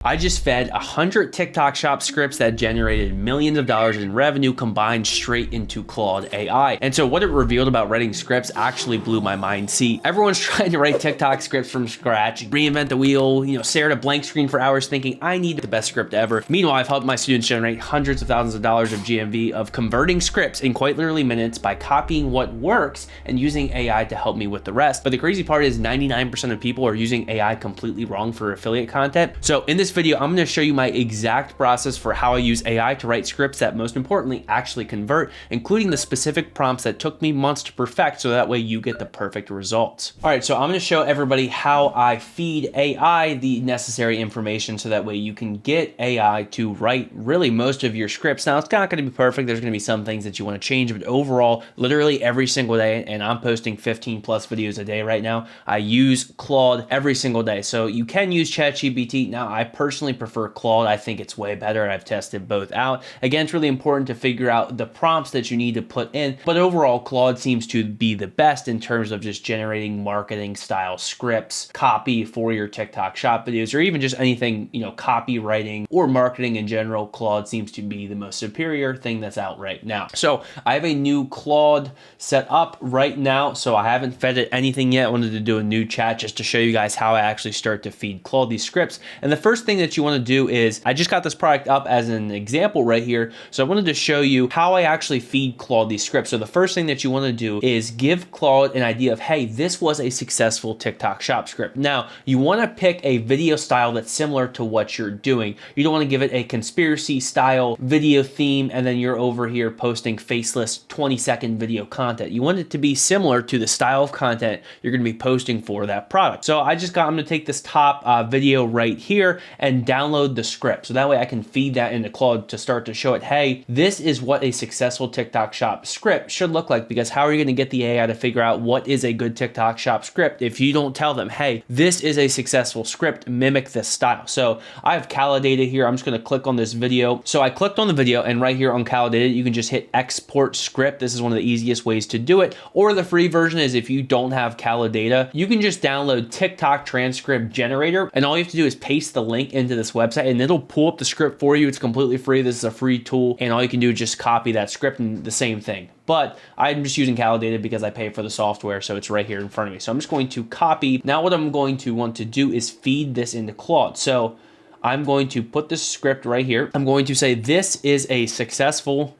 I just fed 100 TikTok Shop scripts that generated millions of dollars in revenue combined straight into Claude AI. And so what it revealed about writing scripts actually blew my mind. See, everyone's trying to write TikTok scripts from scratch, reinvent the wheel, stare at a blank screen for hours thinking, I need the best script ever. Meanwhile, I've helped my students generate hundreds of thousands of dollars of GMV of converting scripts in quite literally minutes by copying what works and using AI to help me with the rest. But the crazy part is 99% of people are using AI completely wrong for affiliate content. So in this video, I'm going to show you my exact process for how I use AI to write scripts that most importantly actually convert, including the specific prompts that took me months to perfect so that way you get the perfect results. All right, so I'm going to show everybody how I feed AI the necessary information so that way you can get AI to write really most of your scripts. Now, it's not going to be perfect. There's going to be some things that you want to change, but overall, literally every single day, and I'm posting 15 plus videos a day right now, I use Claude every single day. So you can use ChatGPT. Now, I personally prefer Claude. I think it's way better. I've tested both out. Again, it's really important to figure out the prompts that you need to put in, but overall, Claude seems to be the best in terms of just generating marketing style scripts, copy for your TikTok shop videos, or even just anything, copywriting or marketing in general. Claude seems to be the most superior thing that's out right now. So I have a new Claude set up right now. So I haven't fed it anything yet. I wanted to do a new chat just to show you guys how I actually start to feed Claude these scripts. And the first thing that you want to do is, I just got this product up as an example right here. So I wanted to show you how I actually feed Claude these scripts. So the first thing that you want to do is give Claude an idea of, hey, this was a successful TikTok shop script. Now, you want to pick a video style that's similar to what you're doing. You don't want to give it a conspiracy style video theme and then you're over here posting faceless 20-second video content. You want it to be similar to the style of content you're going to be posting for that product. So I'm going to take this top video right here and download the script. So that way I can feed that into Claude to start to show it, hey, this is what a successful TikTok shop script should look like. Because how are you going to get the AI to figure out what is a good TikTok shop script if you don't tell them, hey, this is a successful script, mimic this style. So I have Kade here. I'm just going to click on this video. So I clicked on the video and right here on Kade, you can just hit export script. This is one of the easiest ways to do it. Or the free version is if you don't have Kade, you can just download TikTok transcript generator and all you have to do is paste the link into this website and it'll pull up the script for you. It's completely free. This is a free tool and all you can do is just copy that script and the same thing. But I'm just using Kade because I pay for the software, so it's right here in front of me. So I'm just going to copy. Now what I'm going to want to do is feed this into Claude. So I'm going to put this script right here. I'm going to say this is a successful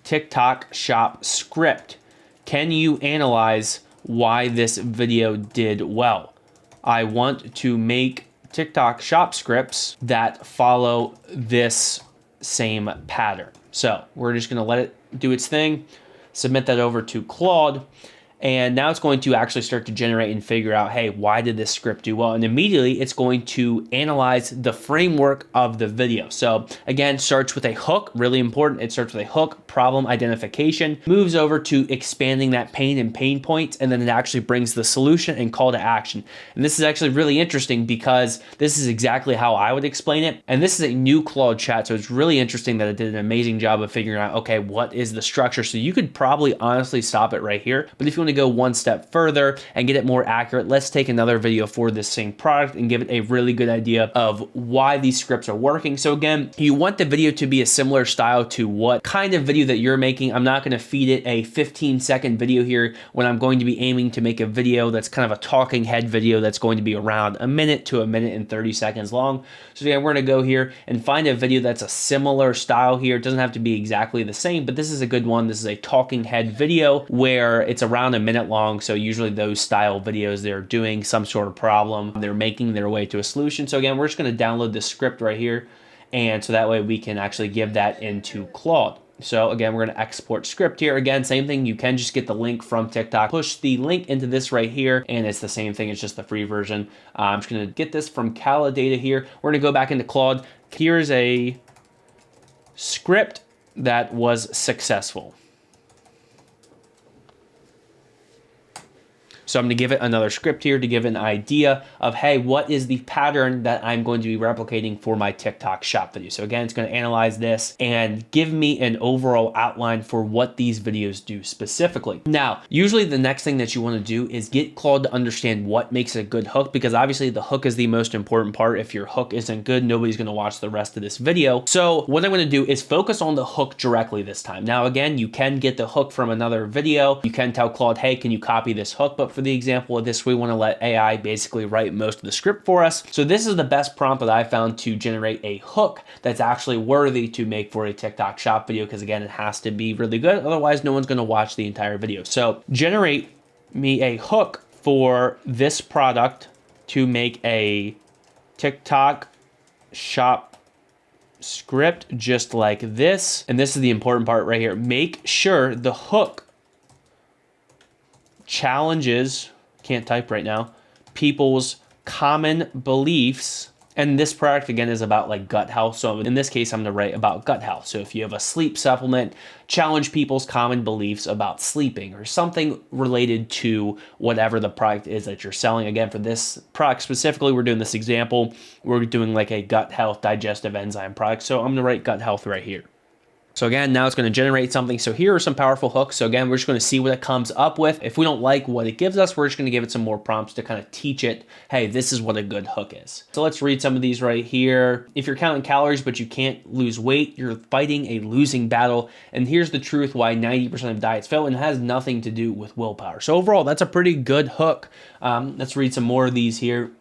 TikTok shop script. Can you analyze why this video did well? I want to make TikTok shop scripts that follow this same pattern. So we're just going to let it do its thing, submit that over to Claude. And now it's going to actually start to generate and figure out, hey, why did this script do well? And immediately it's going to analyze the framework of the video. So again, starts with a hook, really important. It starts with a hook, problem identification, moves over to expanding that pain and pain points, and then it actually brings the solution and call to action. And this is actually really interesting because this is exactly how I would explain it. And this is a new Claude chat. So it's really interesting that it did an amazing job of figuring out, okay, what is the structure? So you could probably honestly stop it right here. But if you want to go one step further and get it more accurate, let's take another video for this same product and give it a really good idea of why these scripts are working. So again, you want the video to be a similar style to what kind of video that you're making. I'm not going to feed it a 15-second video here when I'm going to be aiming to make a video that's kind of a talking head video that's going to be around a minute to a minute and 30 seconds long. So again, we're going to go here and find a video that's a similar style here. It doesn't have to be exactly the same, but this is a good one. This is a talking head video where it's around a minute long. So usually those style videos, they're doing some sort of problem. They're making their way to a solution. So again, we're just going to download this script right here. And so that way we can actually give that into Claude. So again, we're going to export script here. Again, same thing. You can just get the link from TikTok, push the link into this right here. And it's the same thing. It's just the free version. I'm just going to get this from Kade here. We're going to go back into Claude. Here's a script that was successful. So I'm going to give it another script here to give an idea of, hey, what is the pattern that I'm going to be replicating for my TikTok shop video? So again, it's going to analyze this and give me an overall outline for what these videos do specifically. Now, usually the next thing that you want to do is get Claude to understand what makes a good hook, because obviously the hook is the most important part. If your hook isn't good, nobody's going to watch the rest of this video. So what I'm going to do is focus on the hook directly this time. Now, again, you can get the hook from another video. You can tell Claude, hey, can you copy this hook? But for the example of this, we want to let AI basically write most of the script for us. So this is the best prompt that I found to generate a hook that's actually worthy to make for a TikTok shop video, because again, it has to be really good. Otherwise, no one's going to watch the entire video. So generate me a hook for this product to make a TikTok shop script just like this. And this is the important part right here. Make sure the hook challenges, can't type right now, people's common beliefs. And this product again is about like gut health. So in this case, I'm gonna write about gut health. So if you have a sleep supplement, challenge people's common beliefs about sleeping, or something related to whatever the product is that you're selling. Again, for this product specifically, we're doing this example, we're doing like a gut health digestive enzyme product. So I'm gonna write gut health right here. So again, now it's going to generate something. So here are some powerful hooks. So again, we're just going to see what it comes up with. If we don't like what it gives us, we're just going to give it some more prompts to kind of teach it, hey, this is what a good hook is. So let's read some of these right here. If you're counting calories, but you can't lose weight, you're fighting a losing battle. And here's the truth why 90% of diets fail, and it has nothing to do with willpower. So overall, that's a pretty good hook. Let's read some more of these here.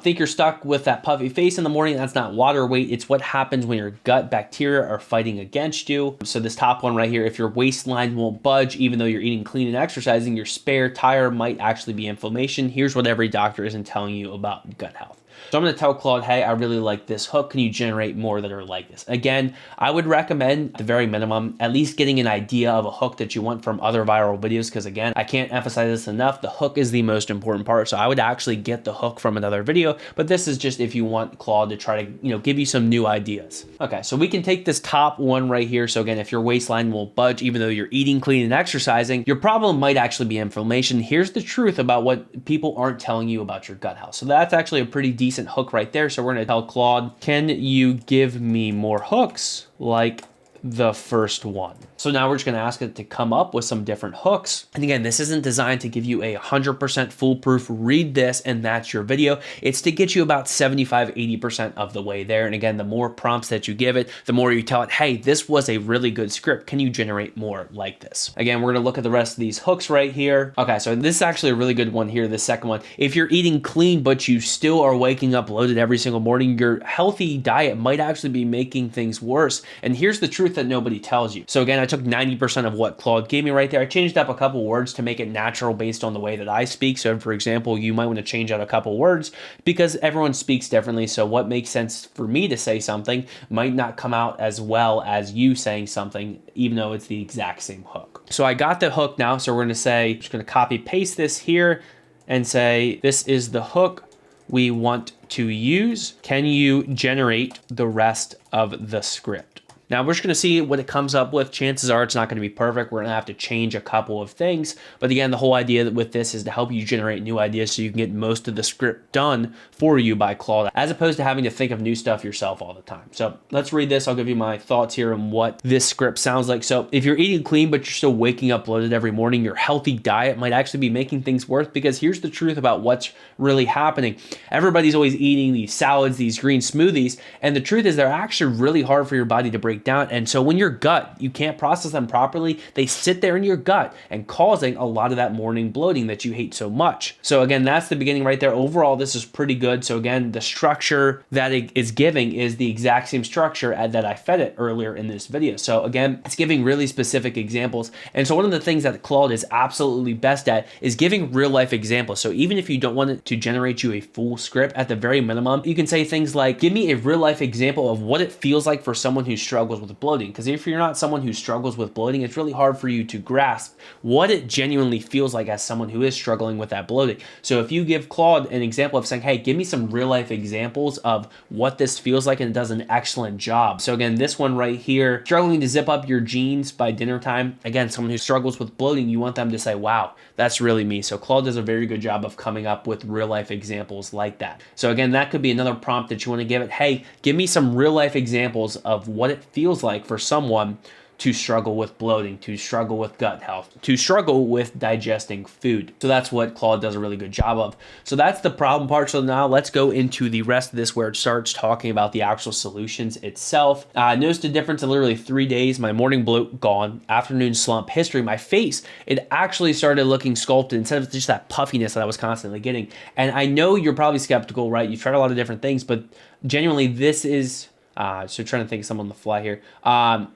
Think you're stuck with that puffy face in the morning. That's not water weight. It's what happens when your gut bacteria are fighting against you. So this top one right here, if your waistline won't budge, even though you're eating clean and exercising, your spare tire might actually be inflammation. Here's what every doctor isn't telling you about gut health. So I'm going to tell Claude, hey, I really like this hook. Can you generate more that are like this? Again, I would recommend at the very minimum, at least getting an idea of a hook that you want from other viral videos. Because again, I can't emphasize this enough. The hook is the most important part. So I would actually get the hook from another video, but this is just if you want Claude to try to, give you some new ideas. Okay, so we can take this top one right here. So again, if your waistline will budge, even though you're eating clean and exercising, your problem might actually be inflammation. Here's the truth about what people aren't telling you about your gut health. So that's actually a pretty decent hook right there. So we're going to tell Claude, can you give me more hooks like the first one? So now we're just going to ask it to come up with some different hooks. And again, this isn't designed to give you a 100% foolproof, read this and that's your video. It's to get you about 75-80% of the way there. And again, the more prompts that you give it, the more you tell it, hey, this was a really good script. Can you generate more like this? Again, we're going to look at the rest of these hooks right here. Okay, so this is actually a really good one here, the second one. If you're eating clean, but you still are waking up loaded every single morning, your healthy diet might actually be making things worse. And here's the truth that nobody tells you. So again, I took 90% of what Claude gave me right there. I changed up a couple words to make it natural based on the way that I speak. So for example, you might want to change out a couple words because everyone speaks differently. So what makes sense for me to say something might not come out as well as you saying something, even though it's the exact same hook. So I got the hook now. So we're going to say, just going to copy paste this here and say, this is the hook we want to use. Can you generate the rest of the script? Now we're just going to see what it comes up with. Chances are it's not going to be perfect. We're going to have to change a couple of things. But again, the whole idea with this is to help you generate new ideas so you can get most of the script done for you by Claude, as opposed to having to think of new stuff yourself all the time. So let's read this. I'll give you my thoughts here on what this script sounds like. So if you're eating clean, but you're still waking up bloated every morning, your healthy diet might actually be making things worse, because here's the truth about what's really happening. Everybody's always eating these salads, these green smoothies, and the truth is they're actually really hard for your body to break down. And so when your gut, you can't process them properly, they sit there in your gut and causing a lot of that morning bloating that you hate so much. So again, that's the beginning right there. Overall, this is pretty good. So again, the structure that it is giving is the exact same structure that I fed it earlier in this video. So again, it's giving really specific examples. And so one of the things that Claude is absolutely best at is giving real life examples. So even if you don't want it to generate you a full script, at the very minimum, you can say things like, give me a real life example of what it feels like for someone who's struggling struggles with bloating. Because if you're not someone who struggles with bloating, it's really hard for you to grasp what it genuinely feels like as someone who is struggling with that bloating. So if you give Claude an example of saying, hey, give me some real life examples of what this feels like, and it does an excellent job. So again, this one right here, struggling to zip up your jeans by dinner time. Again, someone who struggles with bloating, you want them to say, wow, that's really me. So Claude does a very good job of coming up with real life examples like that. So again, that could be another prompt that you want to give it. Hey, give me some real life examples of what it feels like for someone to struggle with bloating, to struggle with gut health, to struggle with digesting food. So that's what Claude does a really good job of. So that's the problem part. So now let's go into the rest of this where it starts talking about the actual solutions itself. Noticed a difference in literally 3 days. My morning bloat gone, afternoon slump, history, my face, it actually started looking sculpted instead of just that puffiness that I was constantly getting. And I know you're probably skeptical, right? You've tried a lot of different things, but genuinely this is, so trying to think of some on the fly here.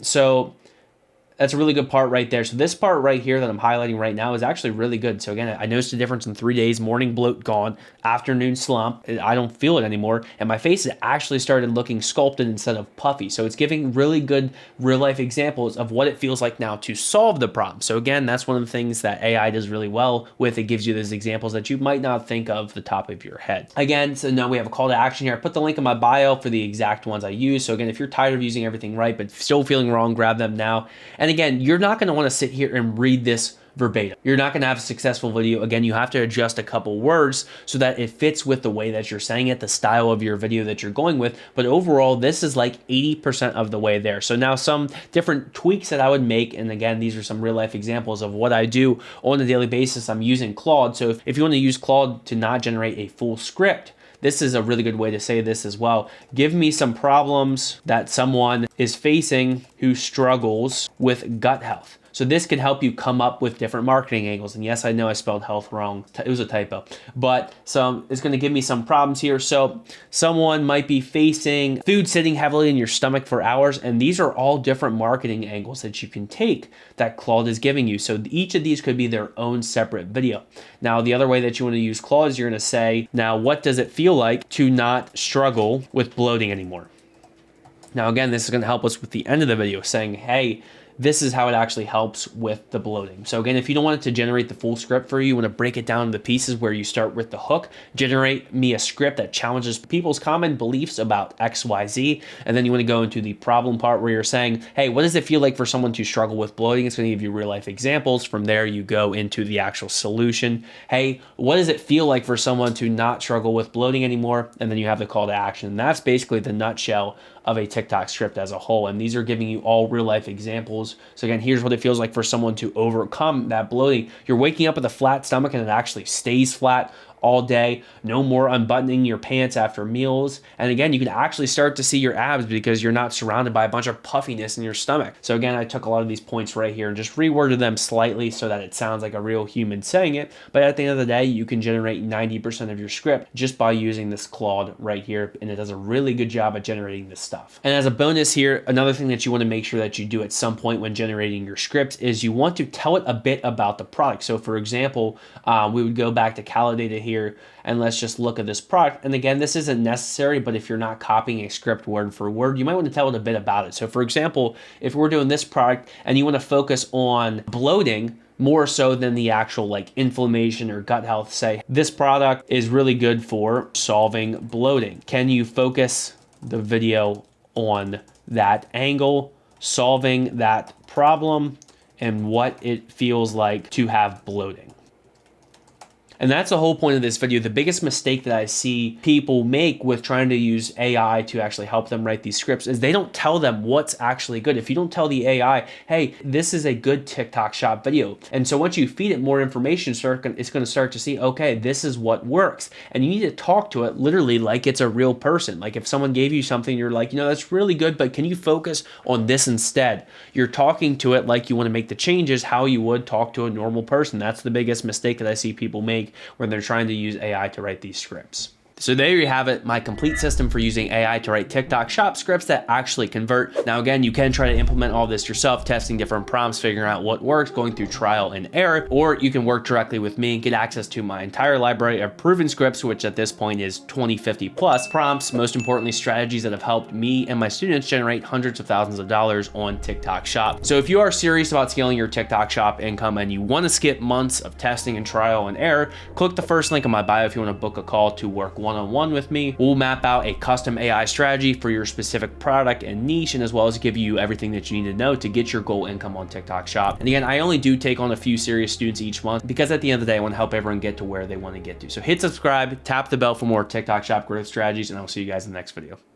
So that's a really good part right there. So this part right here that I'm highlighting right now is actually really good. So again, I noticed a difference in 3 days, morning bloat gone, afternoon slump, I don't feel it anymore. And my face actually started looking sculpted instead of puffy. So it's giving really good real life examples of what it feels like now to solve the problem. So again, that's one of the things that AI does really well with. It gives you those examples that you might not think of the top of your head. Again, so now we have a call to action here. I put the link in my bio for the exact ones I use. So again, if you're tired of using everything right, but still feeling wrong, grab them now. And again, you're not going to want to sit here and read this verbatim. You're not going to have a successful video. Again, you have to adjust a couple words so that it fits with the way that you're saying it, the style of your video that you're going with. But overall, this is like 80% of the way there. So now some different tweaks that I would make. And again, these are some real life examples of what I do on a daily basis. I'm using Claude. So if you want to use Claude to not generate a full script, this is a really good way to say this as well. Give me some problems that someone is facing who struggles with gut health. So this could help you come up with different marketing angles. And yes, I know I spelled health wrong. It was a typo. But so it's going to give me some problems here. So someone might be facing food sitting heavily in your stomach for hours. And these are all different marketing angles that you can take that Claude is giving you. So each of these could be their own separate video. Now, the other way that you want to use Claude is you're going to say, now, what does it feel like to not struggle with bloating anymore? Now, again, this is going to help us with the end of the video saying, hey, this is how it actually helps with the bloating. So again, if you don't want it to generate the full script for you, you want to break it down into pieces where you start with the hook, generate me a script that challenges people's common beliefs about XYZ. And then you want to go into the problem part where you're saying, hey, what does it feel like for someone to struggle with bloating? It's going to give you real life examples. From there, you go into the actual solution. Hey, what does it feel like for someone to not struggle with bloating anymore? And then you have the call to action. And that's basically the nutshell of a TikTok script as a whole. And these are giving you all real life examples. So again, here's what it feels like for someone to overcome that bloating. You're waking up with a flat stomach and it actually stays flat all day. No more unbuttoning your pants after meals. And again, you can actually start to see your abs because you're not surrounded by a bunch of puffiness in your stomach. So again, I took a lot of these points right here and just reworded them slightly so that it sounds like a real human saying it. But at the end of the day, you can generate 90% of your script just by using this Claude right here. And it does a really good job at generating this stuff. And as a bonus here, another thing that you want to make sure that you do at some point when generating your scripts is you want to tell it a bit about the product. So for example, we would go back to Kade here, and let's just look at this product. And again, this isn't necessary, but if you're not copying a script word for word, you might want to tell it a bit about it. So for example, if we're doing this product and you want to focus on bloating more so than the actual like inflammation or gut health, say this product is really good for solving bloating. Can you focus the video on that angle, solving that problem, and what it feels like to have bloating? And that's the whole point of this video. The biggest mistake that I see people make with trying to use AI to actually help them write these scripts is they don't tell them what's actually good. If you don't tell the AI, hey, this is a good TikTok shop video. And so once you feed it more information, it's going to start to see, okay, this is what works. And you need to talk to it literally like it's a real person. Like if someone gave you something, you're like, that's really good, but can you focus on this instead? You're talking to it like you want to make the changes how you would talk to a normal person. That's the biggest mistake that I see people make when they're trying to use AI to write these scripts. So there you have it, my complete system for using AI to write TikTok Shop scripts that actually convert. Now again, you can try to implement all this yourself, testing different prompts, figuring out what works, going through trial and error, or you can work directly with me and get access to my entire library of proven scripts, which at this point is 2050 plus prompts, most importantly, strategies that have helped me and my students generate hundreds of thousands of dollars on TikTok Shop. So if you are serious about scaling your TikTok Shop income and you want to skip months of testing and trial and error, click the first link in my bio if you want to book a call to work one-on-one with me. We'll map out a custom AI strategy for your specific product and niche, and as well as give you everything that you need to know to get your goal income on TikTok Shop. And again, I only do take on a few serious students each month because at the end of the day, I want to help everyone get to where they want to get to. So hit subscribe, tap the bell for more TikTok Shop growth strategies, and I'll see you guys in the next video.